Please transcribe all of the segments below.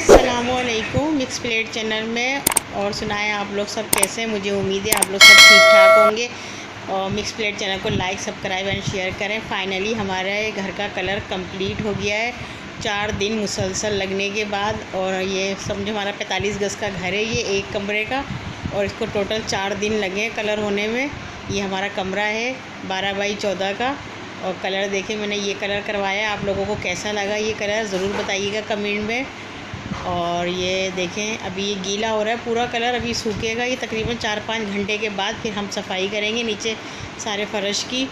अस्सलामुअलैकुम mix plate channel में। और सुनाएं आप लोग सब कैसे हैं। मुझे उम्मीद है आप लोग सब ठीक ठाक होंगे। और मिक्स प्लेट चैनल को लाइक सब्सक्राइब एंड शेयर करें। फाइनली हमारे घर का कलर कंप्लीट हो गया है 4 दिन मुसलसल लगने के बाद। और ये समझो हमारा 45 गज़ का घर है, ये एक कमरे का, और इसको टोटल 4 दिन लगे कलर होने में। ये हमारा कमरा है 12 बाई 14 का। और कलर देखें, मैंने ये कलर करवाया। आप लोगों को कैसा लगा ये कलर ज़रूर बताइएगा कमेंट में। और ये देखें अभी ये गीला हो रहा है पूरा कलर, अभी सूखेगा ये तकरीबन 4-5 घंटे के बाद। फिर हम सफाई करेंगे नीचे सारे फर्श की।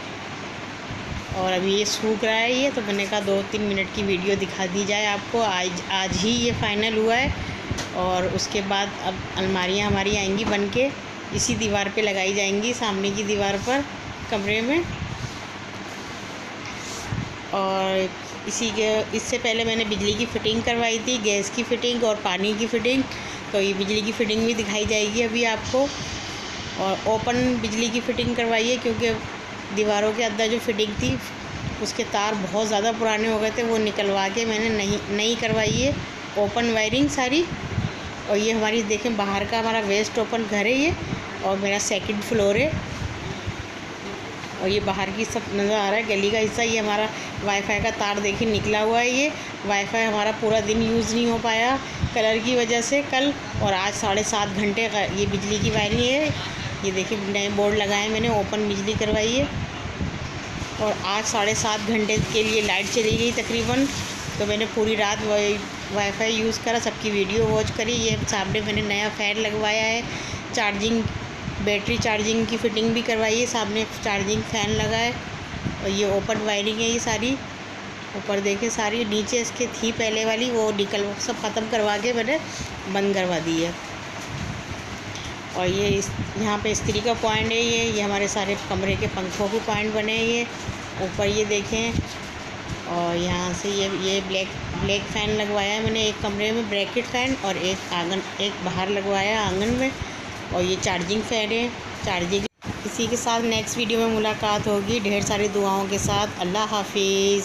और अभी ये सूख रहा है ये, तो मैंने कहा 2-3 मिनट की वीडियो दिखा दी जाए आपको। आज ही ये फ़ाइनल हुआ है। और उसके बाद अब अलमारियाँ हमारी आएंगी बन के, इसी दीवार पे लगाई जाएंगी, सामने की दीवार पर कमरे में। और इससे पहले मैंने बिजली की फ़िटिंग करवाई थी, गैस की फ़िटिंग और पानी की फ़िटिंग। तो ये बिजली की फ़िटिंग भी दिखाई जाएगी अभी आपको। और ओपन बिजली की फ़िटिंग करवाई है, क्योंकि दीवारों के अंदर जो फ़िटिंग थी उसके तार बहुत ज़्यादा पुराने हो गए थे, वो निकलवा के मैंने नई करवाई है ओपन वायरिंग सारी। और ये हमारी देखें बाहर का हमारा वेस्ट ओपन घर है ये, और मेरा 2nd फ्लोर है। और ये बाहर की सब नज़र आ रहा है, गली का हिस्सा। ये हमारा वाईफाई का तार देखिए निकला हुआ है। ये वाईफाई हमारा पूरा दिन यूज़ नहीं हो पाया कलर की वजह से कल। और आज 7.5 घंटे का ये बिजली की वायरिंग है। ये देखिए नए बोर्ड लगाए मैंने, ओपन बिजली करवाई है। और आज 7.5 घंटे के लिए लाइट चली गई तकरीबन। तो मैंने पूरी रात वाईफाई यूज़ करा, सबकी वीडियो वॉच करी। ये सामने मैंने नया फ़ैन लगवाया है, बैटरी चार्जिंग की फ़िटिंग भी करवाई है, सामने चार्जिंग फ़ैन लगा है। और ये ओपन वायरिंग है ये सारी। ऊपर देखें सारी, नीचे इसके थी पहले वाली, वो सब ख़त्म करवा के मैंने बंद करवा दी है। और ये यहाँ पे इस्त्री का पॉइंट है। ये हमारे सारे कमरे के पंखों के पॉइंट बने हैं ये ऊपर, ये देखें। और यहाँ से ये ब्लैक फ़ैन लगवाया है मैंने एक कमरे में, ब्रैकेट फ़ैन, और एक बाहर लगवाया आंगन में। और ये चार्जिंग फ़ैन है, चार्जिंग। इसी के साथ नेक्स्ट वीडियो में मुलाकात होगी ढेर सारी दुआओं के साथ। अल्लाह हाफिज़।